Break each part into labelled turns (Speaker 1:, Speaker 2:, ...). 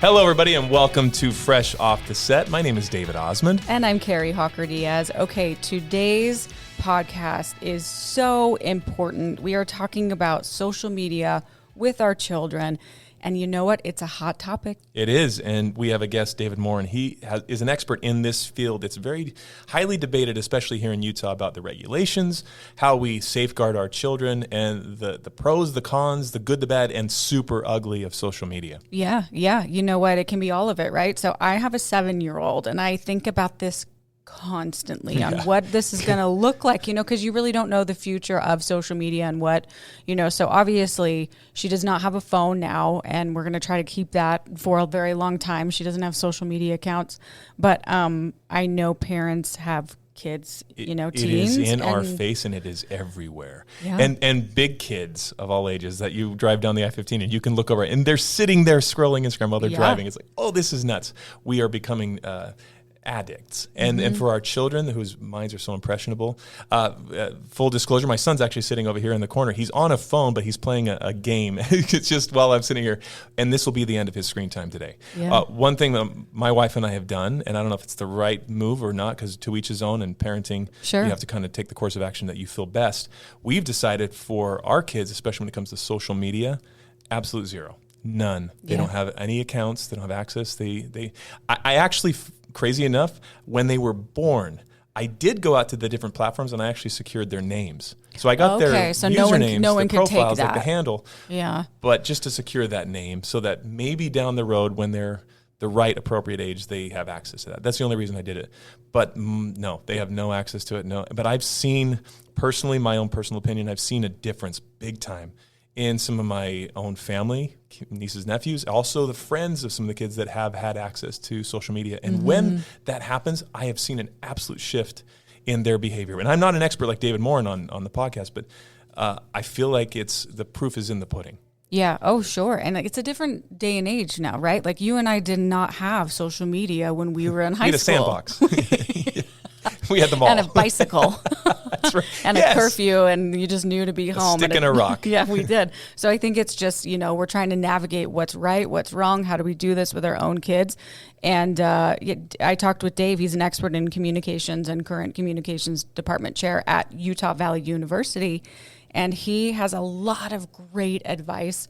Speaker 1: Hello, everybody, and welcome to Fresh Off the Set. My name is David Osmond.
Speaker 2: And I'm Carrie Hawker Diaz. Okay, today's podcast is so important. We are talking about social media with our children. And you know what? It's a hot topic.
Speaker 1: It is, and we have a guest, David Morin. He is an expert in this field. It's very highly debated, especially here in Utah, about the regulations, how we safeguard our children, and the pros, the cons, the good, the bad, and super ugly of social media.
Speaker 2: Yeah. You know what? It can be all of it, right? So I have a 7-year-old, and I think about this constantly on what this is going to look like, because you really don't know the future of social media and what, so obviously she does not have a phone now, and we're going to try to keep that for a very long time. She doesn't have social media accounts, but I know parents have kids, teens.
Speaker 1: It is in our face, and it is everywhere.
Speaker 2: Yeah.
Speaker 1: And big kids of all ages that you drive down the I-15 and you can look over and they're sitting there scrolling Instagram while they're driving. It's like, oh, this is nuts. We are becoming addicts. And for our children whose minds are so impressionable, full disclosure, my son's actually sitting over here in the corner. He's on a phone, but he's playing a game. It's just while I'm sitting here, and this will be the end of his screen time today.
Speaker 2: Yeah.
Speaker 1: One thing that my wife and I have done, and I don't know if it's the right move or not, because to each his own, and parenting,
Speaker 2: Sure.
Speaker 1: you have to kind of take the course of action that you feel best. We've decided for our kids, especially when it comes to social media, absolute zero. None. They don't have any accounts. They don't have access. I actually, crazy enough, when they were born, I did go out to the different platforms and I actually secured their names. So I got their
Speaker 2: so
Speaker 1: usernames,
Speaker 2: no one
Speaker 1: the
Speaker 2: could take
Speaker 1: profiles, like
Speaker 2: that.
Speaker 1: the handle.
Speaker 2: Yeah.
Speaker 1: But just to secure that name so that maybe down the road when they're the right appropriate age, they have access to that. That's the only reason I did it. But no, they have no access to it. No. But I've seen, personally, my own personal opinion, I've seen a difference big time in some of my own family, nieces, nephews, also the friends of some of the kids that have had access to social media. And when that happens, I have seen an absolute shift in their behavior. And I'm not an expert like David Morin on the podcast, but I feel like the proof is in the pudding.
Speaker 2: Yeah. Oh, sure. And it's a different day and age now, right? Like you and I did not have social media when we were in high school.
Speaker 1: We had a sandbox. We had them all.
Speaker 2: And a bicycle.
Speaker 1: That's right.
Speaker 2: And a curfew, and you just knew to be home.
Speaker 1: Stick and a rock.
Speaker 2: Yeah, we did. So I think it's just, we're trying to navigate what's right, what's wrong, how do we do this with our own kids. And I talked with Dave. He's an expert in communications and current communications department chair at Utah Valley University. And he has a lot of great advice.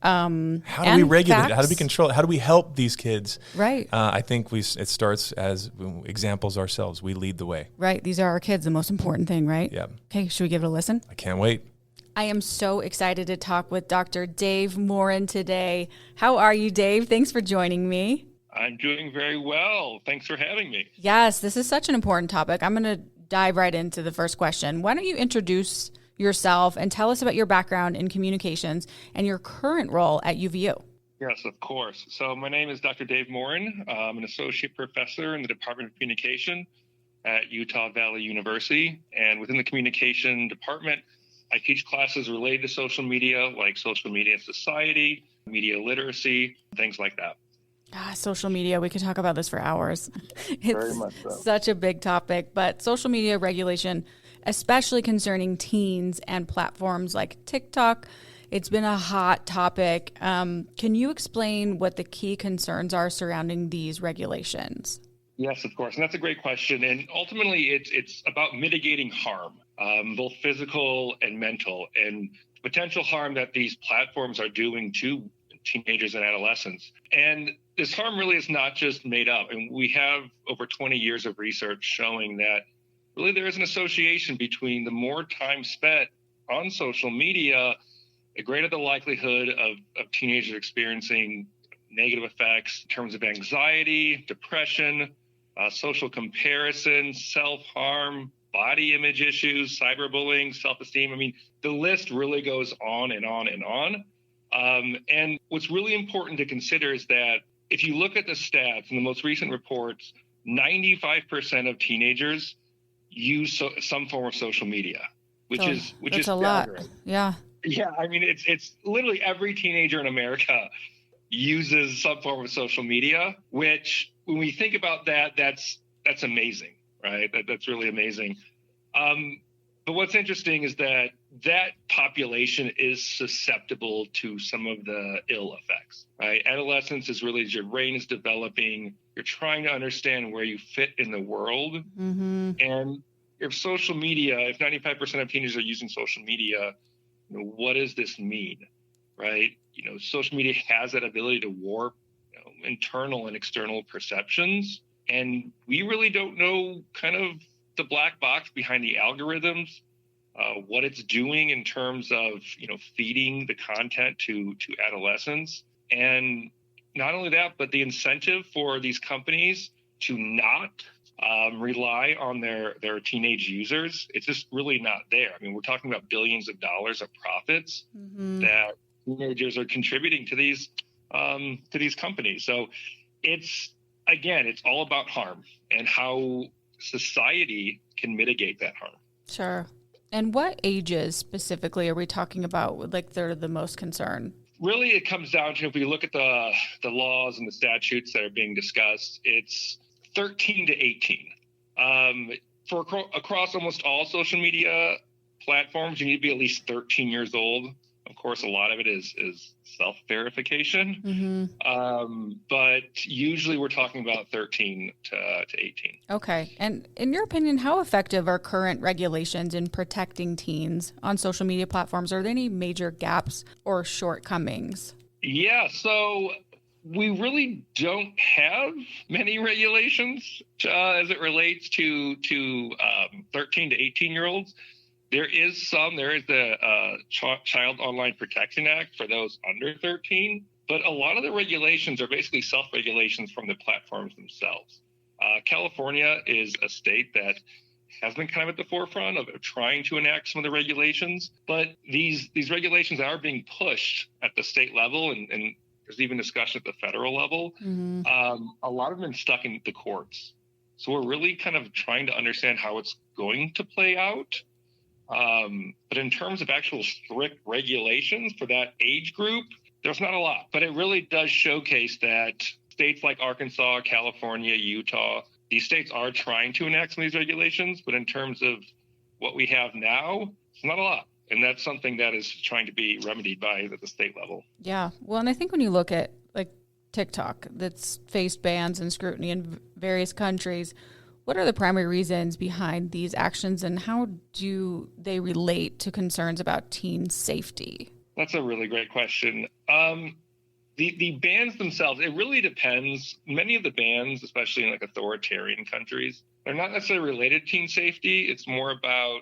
Speaker 1: How do we regulate it? How do we control it? How do we help these kids?
Speaker 2: Right.
Speaker 1: I think it starts as examples ourselves. We lead the way.
Speaker 2: Right. These are our kids, the most important thing, right?
Speaker 1: Yeah.
Speaker 2: Okay, should we give it a listen?
Speaker 1: I can't wait.
Speaker 2: I am so excited to talk with Dr. Dave Morin today. How are you, Dave? Thanks for joining me.
Speaker 3: I'm doing very well. Thanks for having me.
Speaker 2: Yes, this is such an important topic. I'm going to dive right into the first question. Why don't you introduce yourself and tell us about your background in communications and your current role at UVU.
Speaker 3: Yes, of course. So my name is Dr. Dave Morin. I'm an associate professor in the Department of Communication at Utah Valley University. And within the communication department, I teach classes related to social media, like social media in society, media literacy, things like that.
Speaker 2: Social media, we could talk about this for hours. It's
Speaker 3: Very much so.
Speaker 2: Such a big topic, but social media regulation, especially concerning teens and platforms like TikTok, it's been a hot topic. Can you explain what the key concerns are surrounding these regulations?
Speaker 3: Yes, of course. And that's a great question. And ultimately, it's about mitigating harm, both physical and mental, and potential harm that these platforms are doing to teenagers and adolescents. And this harm really is not just made up. And we have over 20 years of research showing that really there is an association between the more time spent on social media, the greater the likelihood of teenagers experiencing negative effects in terms of anxiety, depression, social comparison, self-harm, body image issues, cyberbullying, self-esteem. I mean, the list really goes on and on and on. And what's really important to consider is that if you look at the stats in the most recent reports, 95% of teenagers use some form of social media, which is
Speaker 2: a lot.
Speaker 3: staggering.
Speaker 2: Yeah.
Speaker 3: Yeah, I mean, it's literally every teenager in America uses some form of social media, which when we think about that, that's amazing, right? That's really amazing. But what's interesting is that population is susceptible to some of the ill effects, right? Adolescence is really as your brain is developing, you're trying to understand where you fit in the world.
Speaker 2: Mm-hmm.
Speaker 3: And if social media, if 95% of teenagers are using social media, what does this mean, right? Social media has that ability to warp internal and external perceptions. And we really don't know kind of the black box behind the algorithms, what it's doing in terms of, feeding the content to adolescents. And not only that, but the incentive for these companies to not rely on their teenage users, it's just really not there. I mean, we're talking about billions of dollars of profits that teenagers are contributing to these companies. So it's all about harm and how society can mitigate that harm.
Speaker 2: Sure. And what ages specifically are we talking about? Like they're the most concerned?
Speaker 3: Really, it comes down to, if we look at the laws and the statutes that are being discussed, it's 13 to 18. For across almost all social media platforms, you need to be at least 13 years old. Of course, a lot of it is self-verification, but usually we're talking about 13 to 18.
Speaker 2: Okay. And in your opinion, how effective are current regulations in protecting teens on social media platforms? Are there any major gaps or shortcomings?
Speaker 3: Yeah, so we really don't have many regulations as it relates to 13 to 18-year-olds. There is the Child Online Protection Act for those under 13, but a lot of the regulations are basically self-regulations from the platforms themselves. California is a state that has been kind of at the forefront of trying to enact some of the regulations, but these regulations are being pushed at the state level, and there's even discussion at the federal level. A lot of them have been stuck in the courts. So we're really kind of trying to understand how it's going to play out. But in terms of actual strict regulations for that age group, there's not a lot. But it really does showcase that states like Arkansas, California, Utah, these states are trying to enact some of these regulations. But in terms of what we have now, it's not a lot. And that's something that is trying to be remedied at the state level.
Speaker 2: Yeah. Well, and I think when you look at like TikTok, that's faced bans and scrutiny in various countries, what are the primary reasons behind these actions, and how do they relate to concerns about teen safety?
Speaker 3: That's a really great question. The bans themselves, it really depends. Many of the bans, especially in like authoritarian countries, they're not necessarily related to teen safety. It's more about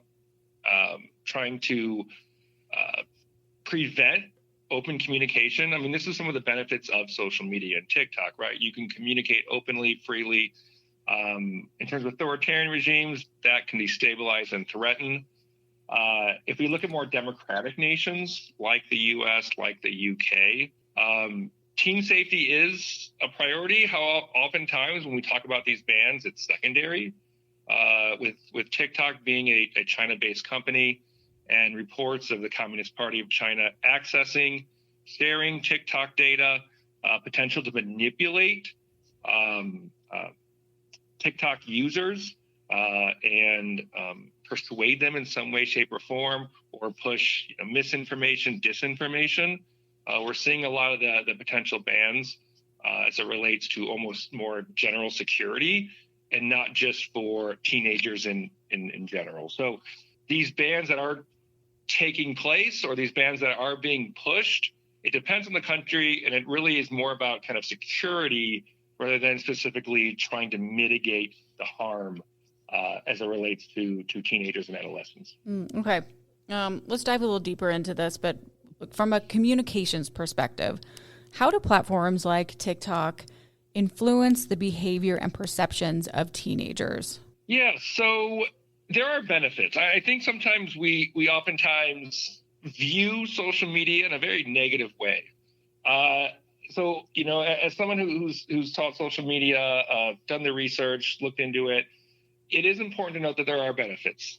Speaker 3: trying to prevent open communication. I mean, this is some of the benefits of social media and TikTok, right? You can communicate openly, freely. In terms of authoritarian regimes, that can destabilize and threaten. If we look at more democratic nations like the U.S., like the UK, teen safety is a priority. How oftentimes when we talk about these bans, it's secondary. With TikTok being a China-based company and reports of the Communist Party of China accessing, sharing TikTok data, potential to manipulate TikTok users and persuade them in some way, shape, or form, or push misinformation, disinformation. We're seeing a lot of the potential bans as it relates to almost more general security and not just for teenagers in general. So these bans that are taking place or these bans that are being pushed, it depends on the country, and it really is more about kind of security rather than specifically trying to mitigate the harm as it relates to teenagers and adolescents.
Speaker 2: Okay. Let's dive a little deeper into this, but from a communications perspective, how do platforms like TikTok influence the behavior and perceptions of teenagers? Yeah,
Speaker 3: so there are benefits. I think sometimes we oftentimes view social media in a very negative way. So, as someone who's taught social media, done the research, looked into it, it is important to note that there are benefits.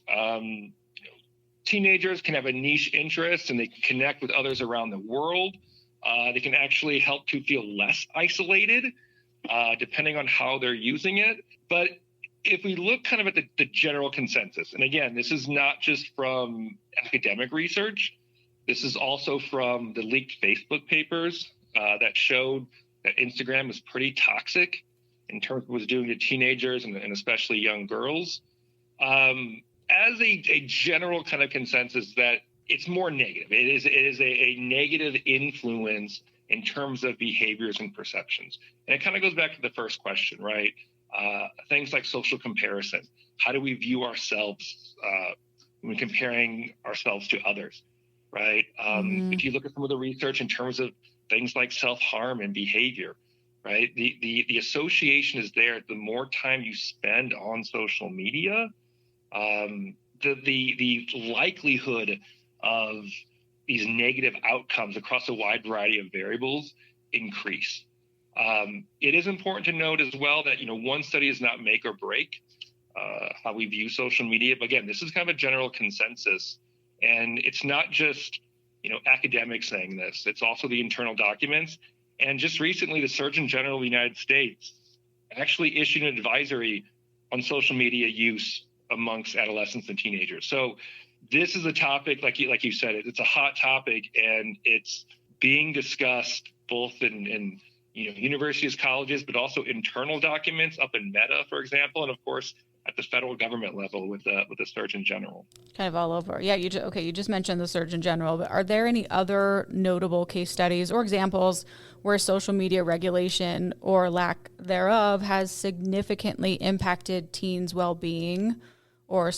Speaker 3: Teenagers can have a niche interest and they can connect with others around the world. They can actually help to feel less isolated, depending on how they're using it. But if we look kind of at the general consensus, and again, this is not just from academic research, This is also from the leaked Facebook papers that showed that Instagram was pretty toxic in terms of what it was doing to teenagers and especially young girls. As a general kind of consensus that it's more negative. It is a negative influence in terms of behaviors and perceptions. And it kind of goes back to the first question, right? Things like social comparison. How do we view ourselves when comparing ourselves to others, right? If you look at some of the research in terms of things like self-harm and behavior, right? The association is there. The more time you spend on social media, the likelihood of these negative outcomes across a wide variety of variables increase. It is important to note as well that, one study is not make or break how we view social media. But again, this is kind of a general consensus. And it's not just, academics saying this. It's also the internal documents. And just recently, the Surgeon General of the United States actually issued an advisory on social media use amongst adolescents and teenagers. So this is a topic, like you said, it's a hot topic, and it's being discussed both in universities, colleges, but also internal documents up in Meta, for example, and of course at the federal government level with the Surgeon General. Kind
Speaker 2: of all over. Yeah, you just mentioned the Surgeon General, but are there any other notable case studies or examples where social media regulation or lack thereof has significantly impacted teens' well-being or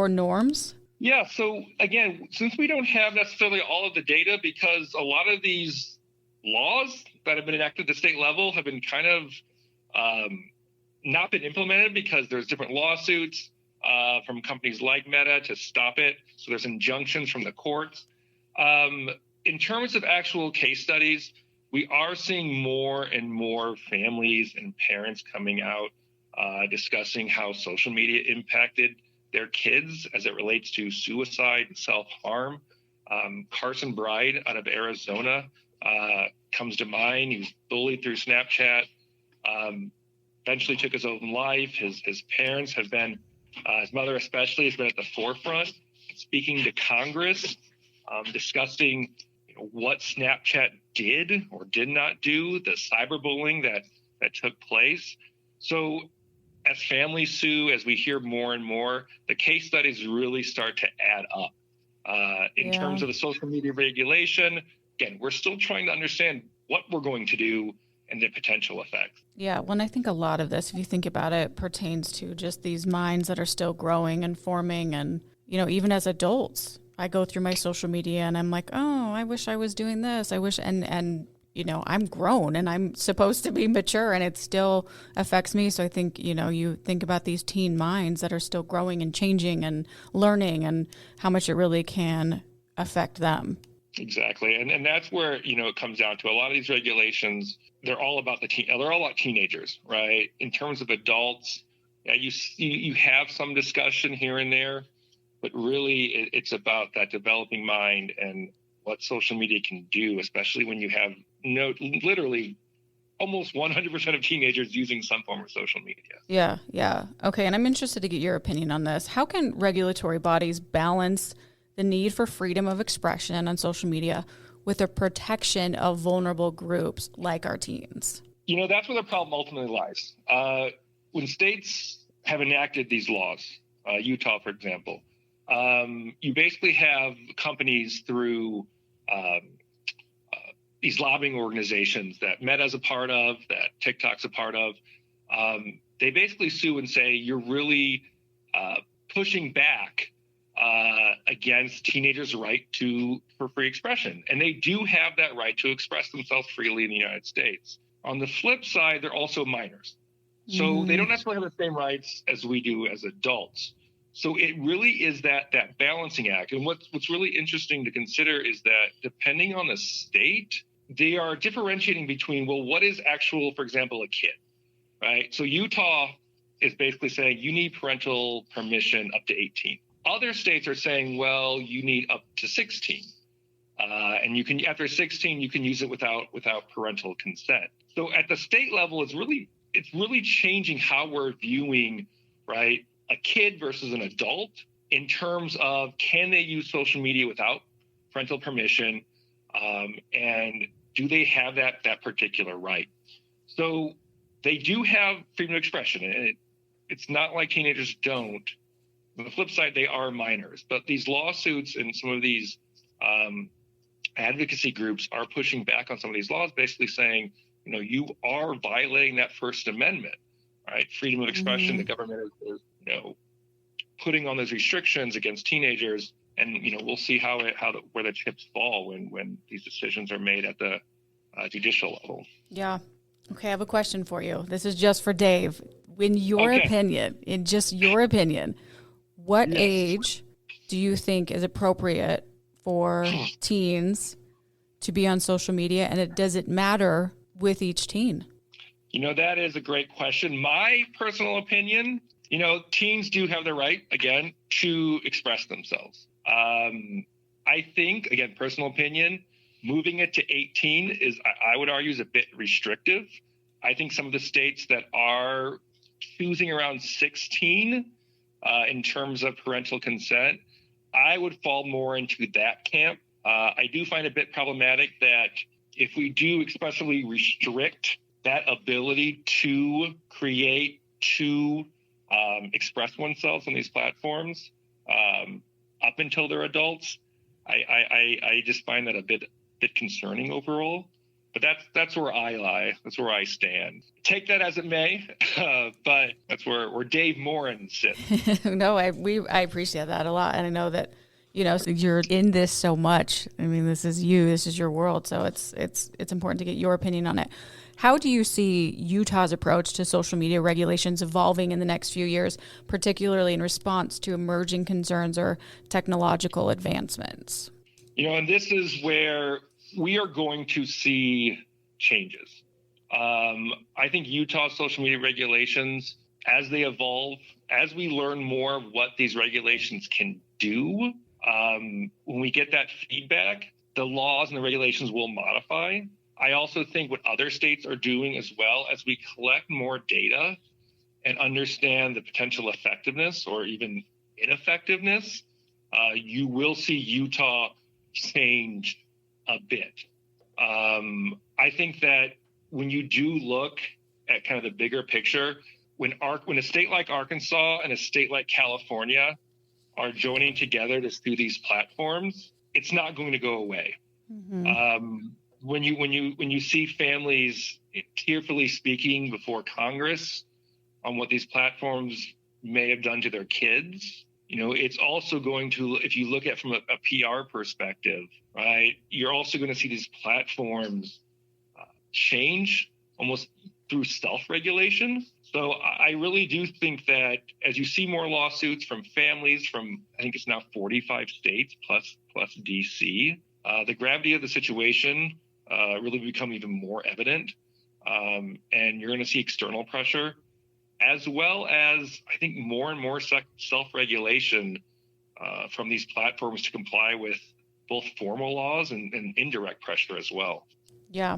Speaker 2: norms?
Speaker 3: Yeah, so again, since we don't have necessarily all of the data, because a lot of these laws that have been enacted at the state level have been kind of not been implemented because there's different lawsuits from companies like Meta to stop it. So there's injunctions from the courts. In terms of actual case studies, we are seeing more and more families and parents coming out discussing how social media impacted their kids as it relates to suicide and self-harm. Carson Bride out of Arizona comes to mind. He was bullied through Snapchat, eventually took his own life. His parents have been, his mother especially, has been at the forefront, speaking to Congress, discussing what Snapchat did or did not do, the cyberbullying that took place. So as families sue, as we hear more and more, the case studies really start to add up. In terms of the social media regulation, again, we're still trying to understand what we're going to do and the potential effects.
Speaker 2: Yeah, well, I think a lot of this, if you think about it, pertains to just these minds that are still growing and forming. And, even as adults, I go through my social media and I'm like, oh, I wish I was doing this. I wish, and I'm grown and I'm supposed to be mature, and it still affects me. So I think, you think about these teen minds that are still growing and changing and learning, and how much it really can affect them.
Speaker 3: Exactly. And that's where, it comes down to a lot of these regulations. They're all about they're all about teenagers, right? In terms of adults, you have some discussion here and there, but really it's about that developing mind and what social media can do, especially when you have literally almost 100% of teenagers using some form of social media.
Speaker 2: Yeah. Okay. And I'm interested to get your opinion on this. How can regulatory bodies balance the need for freedom of expression on social media with the protection of vulnerable groups like our teens?
Speaker 3: That's where the problem ultimately lies. When states have enacted these laws, Utah, for example, you basically have companies through these lobbying organizations that Meta's a part of, that TikTok's a part of. They basically sue and say, you're really pushing back against teenagers' right for free expression. And they do have that right to express themselves freely in the United States. On the flip side, they're also minors. So they don't necessarily have the same rights as we do as adults. So it really is that balancing act. And what's really interesting to consider is that depending on the state, they are differentiating between, well, what is actual, for example, a kid, right? So Utah is basically saying you need parental permission up to 18. Other states are saying, well, you need up to 16. And you can, after 16, you can use it without parental consent. So at the state level, it's really changing how we're viewing, right, a kid versus an adult in terms of, can they use social media without parental permission, and do they have that particular right? So they do have freedom of expression, and it's not like teenagers don't. On the flip side, they are minors, but these lawsuits and some of these advocacy groups are pushing back on some of these laws, basically saying, you are violating that First Amendment, right? Freedom of expression.
Speaker 2: Mm-hmm.
Speaker 3: The government is putting on those restrictions against teenagers, and we'll see where the chips fall when these decisions are made at the judicial level.
Speaker 2: Yeah. Okay, I have a question for you. This is just for Dave. In your opinion, what age do you think is appropriate for teens to be on social media, and does it matter with each teen?
Speaker 3: That is a great question. My personal opinion, teens do have the right, again, to express themselves. I think, again, personal opinion, moving it to 18 is, I would argue, is a bit restrictive. I think some of the states that are choosing around 16 in terms of parental consent, I would fall more into that camp. I do find it a bit problematic that if we do expressly restrict that ability to create, to express oneself on these platforms up until they're adults, I just find that a bit concerning overall. But that's where I lie. That's where I stand. Take that as it may, but that's where Dave Morin sits.
Speaker 2: No, I appreciate that a lot, and I know that you're in this so much. I mean, this is you. This is your world. So it's important to get your opinion on it. How do you see Utah's approach to social media regulations evolving in the next few years, particularly in response to emerging concerns or technological advancements?
Speaker 3: And this is where we are going to see changes. I think Utah's social media regulations, as they evolve, as we learn more of what these regulations can do, when we get that feedback, the laws and the regulations will modify. I also think what other states are doing as well, as we collect more data and understand the potential effectiveness or even ineffectiveness, you will see Utah change a bit. I think that when you do look at kind of the bigger picture, when a state like Arkansas and a state like California are joining together to do these platforms, it's not going to go away. Mm-hmm. When you see families tearfully speaking before Congress on what these platforms may have done to their kids, it's also going to, if you look at from a PR perspective, right, you're also going to see these platforms change almost through self-regulation. So I really do think that as you see more lawsuits from families from, I think it's now 45 states plus DC, the gravity of the situation really become even more evident. And you're going to see external pressure, as well as I think more and more self-regulation from these platforms to comply with both formal laws and indirect pressure as well.
Speaker 2: Yeah.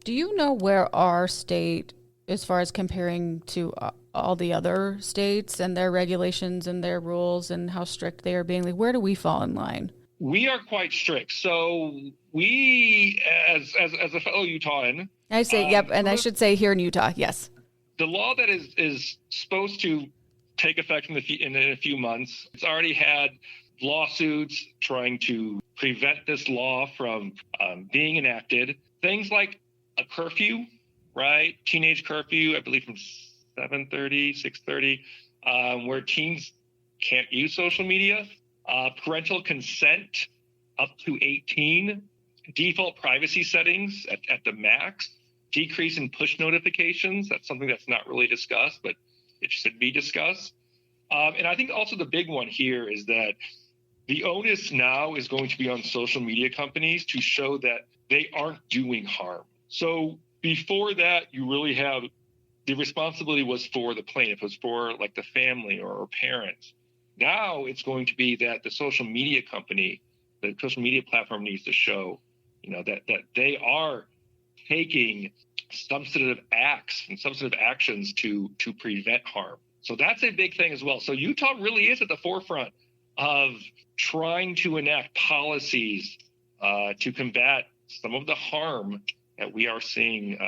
Speaker 2: Do you know where our state, as far as comparing to all the other states and their regulations and their rules and how strict they are being, like, where do we fall in line?
Speaker 3: We are quite strict. So we, as a fellow Utahn,
Speaker 2: I say, yep, and I should say here in Utah, yes.
Speaker 3: The law that is supposed to take effect in a few months, it's already had lawsuits trying to prevent this law from being enacted. Things like a curfew, right? Teenage curfew, I believe from 7:30, 6:30, where teens can't use social media. Parental consent up to 18, default privacy settings at the max, decrease in push notifications. That's something that's not really discussed, but it should be discussed. And I think also the big one here is that the onus now is going to be on social media companies to show that they aren't doing harm. So before that, you really have the responsibility was for the plaintiff, was for like the family or parents. Now it's going to be that the social media company, the social media platform needs to show, that they are taking substantive acts and substantive actions to prevent harm. So that's a big thing as well. So Utah really is at the forefront of trying to enact policies to combat some of the harm that we are seeing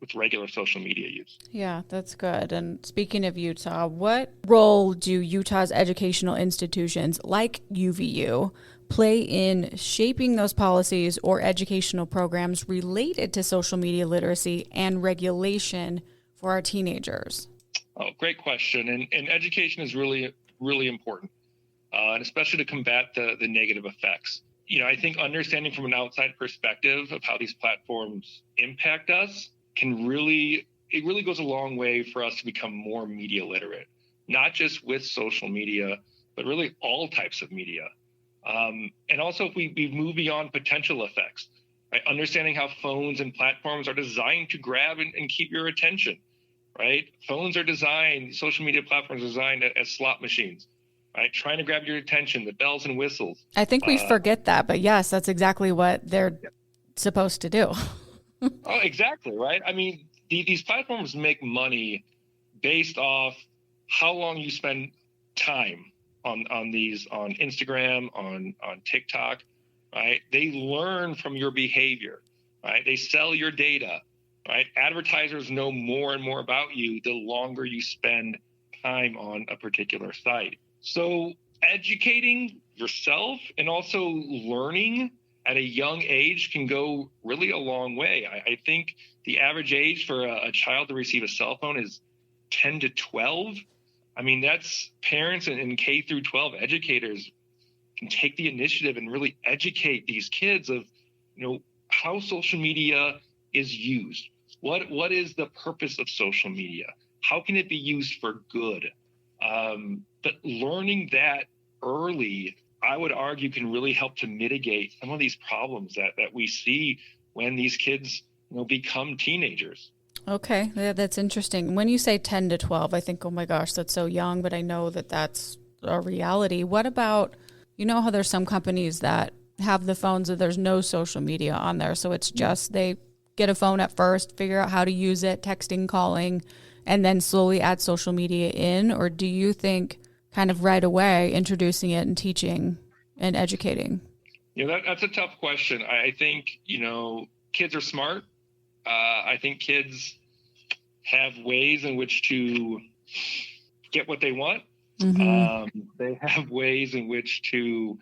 Speaker 3: with regular social media use.
Speaker 2: Yeah, that's good. And speaking of Utah, what role do Utah's educational institutions like UVU play in shaping those policies or educational programs related to social media literacy and regulation for our teenagers?
Speaker 3: Oh, great question. And education is really, really important, and especially to combat the negative effects. I think understanding from an outside perspective of how these platforms impact us really goes a long way for us to become more media literate, not just with social media, but really all types of media. And also if we move beyond potential effects, right? Understanding how phones and platforms are designed to grab and keep your attention, right? Phones are designed, social media platforms are designed as slot machines. Right, trying to grab your attention, the bells and whistles.
Speaker 2: I think we forget that, but yes, that's exactly what they're supposed to do.
Speaker 3: Oh, exactly, right? I mean, these platforms make money based off how long you spend time on Instagram, on TikTok, right? They learn from your behavior, right? They sell your data, right? Advertisers know more and more about you the longer you spend time on a particular site. So educating yourself and also learning at a young age can go really a long way. I think the average age for a child to receive a cell phone is 10 to 12. I mean, that's parents and K through 12 educators can take the initiative and really educate these kids of, how social media is used. What is the purpose of social media? How can it be used for good? But learning that early, I would argue, can really help to mitigate some of these problems that we see when these kids, become teenagers.
Speaker 2: Okay, yeah, that's interesting. When you say 10 to 12, I think, oh my gosh, that's so young, but I know that that's a reality. What about, how there's some companies that have the phones that there's no social media on there, so it's just they get a phone at first, figure out how to use it, texting, calling, and then slowly add social media in? Or do you think kind of right away introducing it and teaching and educating?
Speaker 3: That's a tough question. I think, kids are smart. I think kids have ways in which to get what they want. Mm-hmm. They have ways in which to,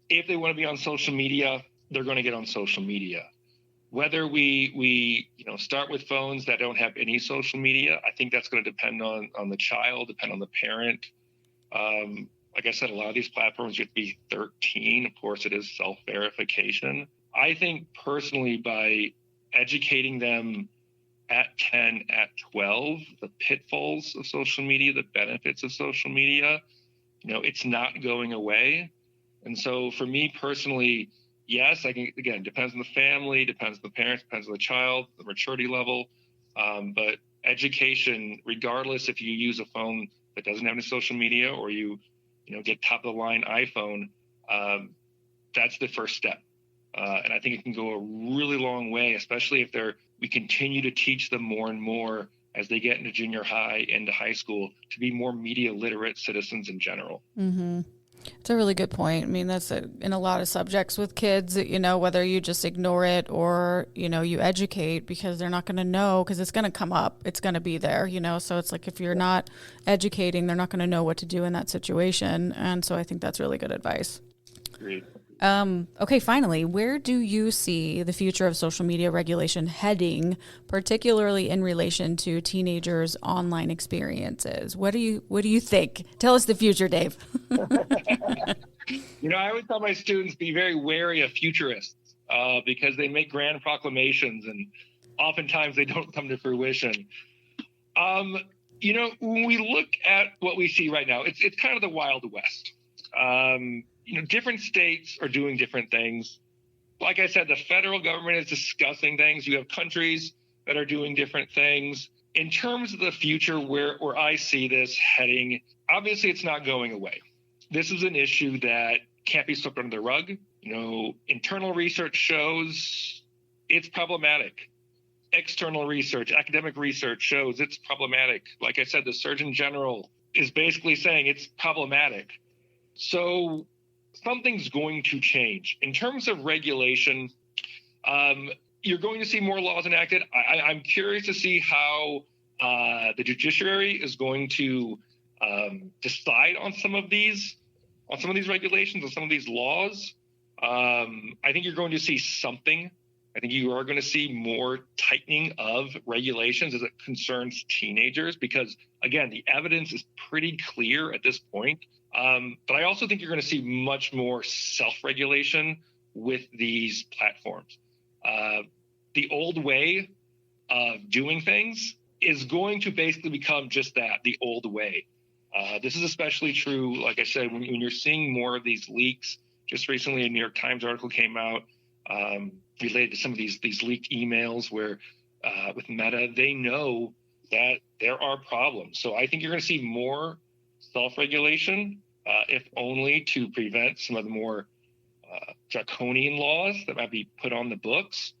Speaker 3: if they want to be on social media, they're going to get on social media. Whether we start with phones that don't have any social media, I think that's going to depend on the child, depend on the parent. Like I said, a lot of these platforms you have to be 13. Of course, it is self-verification. I think personally, by educating them at 10, at 12, the pitfalls of social media, the benefits of social media, it's not going away. And so for me personally, yes, again, depends on the family, depends on the parents, depends on the child, the maturity level. But education, regardless if you use a phone that doesn't have any social media or you get top of the line iPhone, that's the first step. And I think it can go a really long way, especially if we continue to teach them more and more as they get into junior high, into high school, to be more media literate citizens in general.
Speaker 2: Mm-hmm. It's a really good point. I mean, that's in a lot of subjects with kids, whether you just ignore it or, you educate, because they're not going to know, because it's going to come up. It's going to be there, so it's like if you're not educating, they're not going to know what to do in that situation. And so I think that's really good advice.
Speaker 3: Agreed.
Speaker 2: Okay, finally, where do you see the future of social media regulation heading, particularly in relation to teenagers' online experiences? What do you think? Tell us the future, Dave.
Speaker 3: I always tell my students, be very wary of futurists because they make grand proclamations and oftentimes they don't come to fruition. When we look at what we see right now, it's kind of the Wild West. Different states are doing different things. Like I said, the federal government is discussing things. You have countries that are doing different things. In terms of the future, where I see this heading, obviously it's not going away. This is an issue that can't be swept under the rug. Internal research shows it's problematic. External research, academic research shows it's problematic. Like I said, the Surgeon General is basically saying it's problematic. So something's going to change. In terms of regulation, you're going to see more laws enacted. I'm curious to see how the judiciary is going to decide on some of these regulations, on some of these laws. I think you're going to see something. I think you are going to see more tightening of regulations as it concerns teenagers, because again, the evidence is pretty clear at this point. But I also think you're going to see much more self-regulation with these platforms. The old way of doing things is going to basically become just that, the old way. This is especially true, like I said, when you're seeing more of these leaks. Just recently, a New York Times article came out related to some of these leaked emails where with Meta, they know that there are problems. So I think you're going to see more self-regulation, if only to prevent some of the more draconian laws that might be put on the books.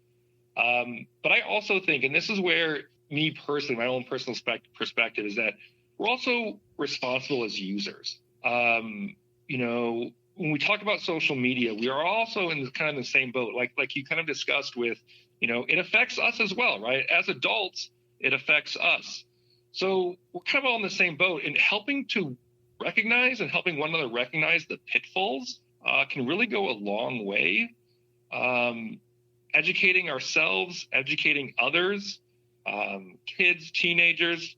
Speaker 3: But I also think, and this is where me personally, my own personal perspective is that we're also responsible as users. When we talk about social media, we are also in kind of the same boat, like you kind of discussed with, it affects us as well, right? As adults, it affects us. So we're kind of all in the same boat, and helping to recognize and helping one another recognize the pitfalls can really go a long way. Educating ourselves, educating others, kids, teenagers,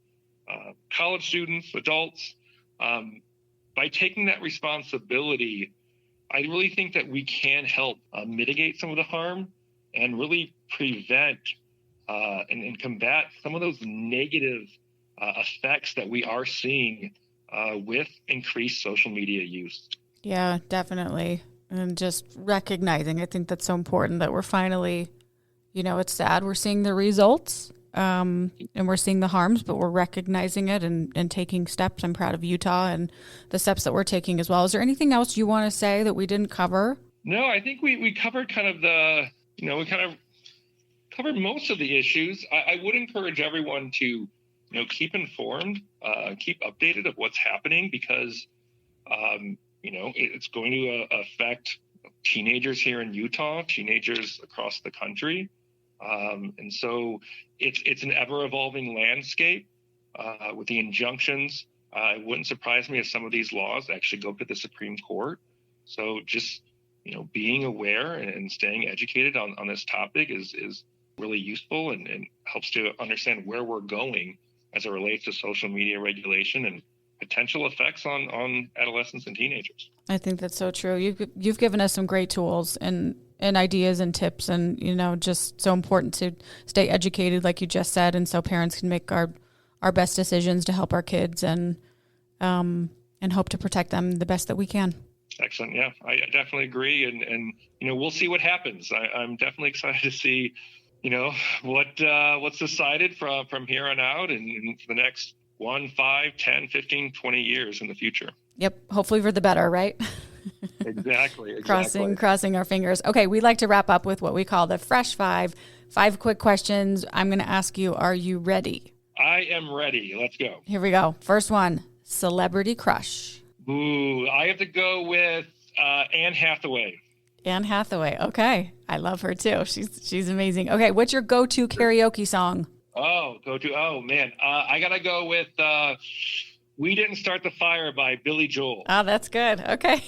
Speaker 3: college students, adults, by taking that responsibility, I really think that we can help mitigate some of the harm and really prevent and combat some of those negative effects that we are seeing with increased social media use.
Speaker 2: Yeah, definitely. And just recognizing, I think that's so important that we're finally, it's sad we're seeing the results. And we're seeing the harms, but we're recognizing it and taking steps. I'm proud of Utah and the steps that we're taking as well. Is there anything else you want to say that we didn't cover?
Speaker 3: No, I think we covered kind of we kind of covered most of the issues. I would encourage everyone to, keep informed, keep updated of what's happening, because, it's going to affect teenagers here in Utah, teenagers across the country. And so it's an ever-evolving landscape with the injunctions. It wouldn't surprise me if some of these laws actually go to the Supreme Court. So just, being aware and staying educated on this topic is really useful and helps to understand where we're going as it relates to social media regulation and potential effects on adolescents and teenagers.
Speaker 2: I think that's so true. You've given us some great tools and ideas and tips, and just so important to stay educated, like you just said, and so parents can make our best decisions to help our kids and hope to protect them the best that we can.
Speaker 3: Excellent. Yeah, I definitely agree, and we'll see what happens. I'm definitely excited to see what's decided from here on out and for the next 1, 5, 10, 15, 20 years in the future.
Speaker 2: Yep. Hopefully for the better, right?
Speaker 3: Exactly.
Speaker 2: Crossing our fingers. Okay. We'd like to wrap up with what we call the Fresh Five quick questions. I'm going to ask you, are you ready?
Speaker 3: I am ready. Let's go.
Speaker 2: Here we go. First one, celebrity crush.
Speaker 3: Ooh, I have to go with Anne Hathaway.
Speaker 2: Anne Hathaway. Okay. I love her too. She's amazing. Okay. What's your go-to karaoke song?
Speaker 3: Oh, man. I got to go with We Didn't Start the Fire by Billy Joel.
Speaker 2: Oh, that's good. Okay.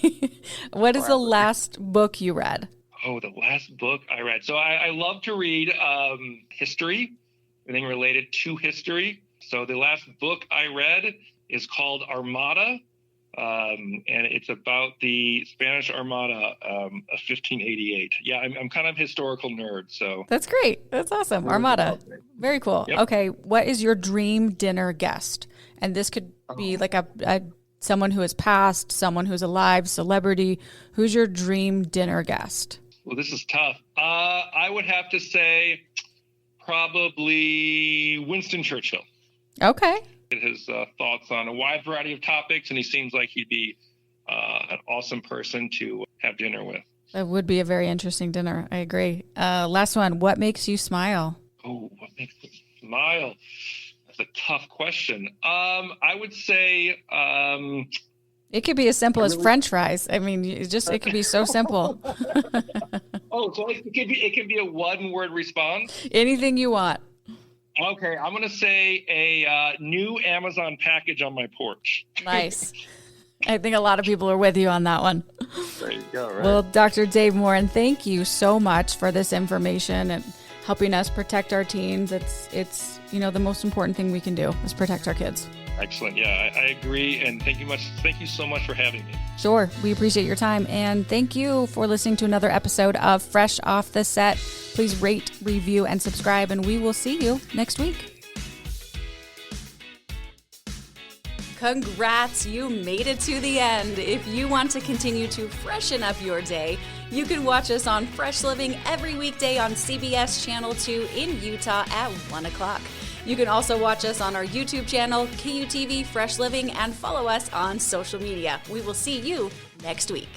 Speaker 2: What is the last book you read?
Speaker 3: Oh, the last book I read. So I love to read history, anything related to history. So the last book I read is called Armada, and it's about the Spanish Armada of 1588. Yeah, I'm kind of a historical nerd, so.
Speaker 2: That's great. That's awesome. Armada. Very cool. Yep. Okay, what is your dream dinner guest? And this could be like a someone who has passed, someone who's alive, celebrity. Who's your dream dinner guest?
Speaker 3: Well, this is tough. I would have to say probably Winston Churchill.
Speaker 2: Okay.
Speaker 3: His thoughts on a wide variety of topics, and he seems like he'd be an awesome person to have dinner with.
Speaker 2: That would be a very interesting dinner. I agree. Last one. What makes you smile?
Speaker 3: Oh, what makes me smile? That's a tough question. I would say
Speaker 2: It could be as simple as French fries. I mean, it could be so simple.
Speaker 3: Oh, so it could be a one-word response?
Speaker 2: Anything you want.
Speaker 3: Okay, I'm going to say a new Amazon package on my porch.
Speaker 2: Nice. I think a lot of people are with you on that one.
Speaker 3: There you go, right?
Speaker 2: Well, Dr. Dave Morin, thank you so much for this information and helping us protect our teens. It's the most important thing we can do is protect our kids.
Speaker 3: Excellent. Yeah, I agree. And thank you so much for having me.
Speaker 2: Sure. We appreciate your time. And thank you for listening to another episode of Fresh Off the Set. Please rate, review, and subscribe, and we will see you next week. Congrats, you made it to the end. If you want to continue to freshen up your day, you can watch us on Fresh Living every weekday on CBS Channel 2 in Utah at 1 o'clock. You can also watch us on our YouTube channel, KUTV Fresh Living, and follow us on social media. We will see you next week.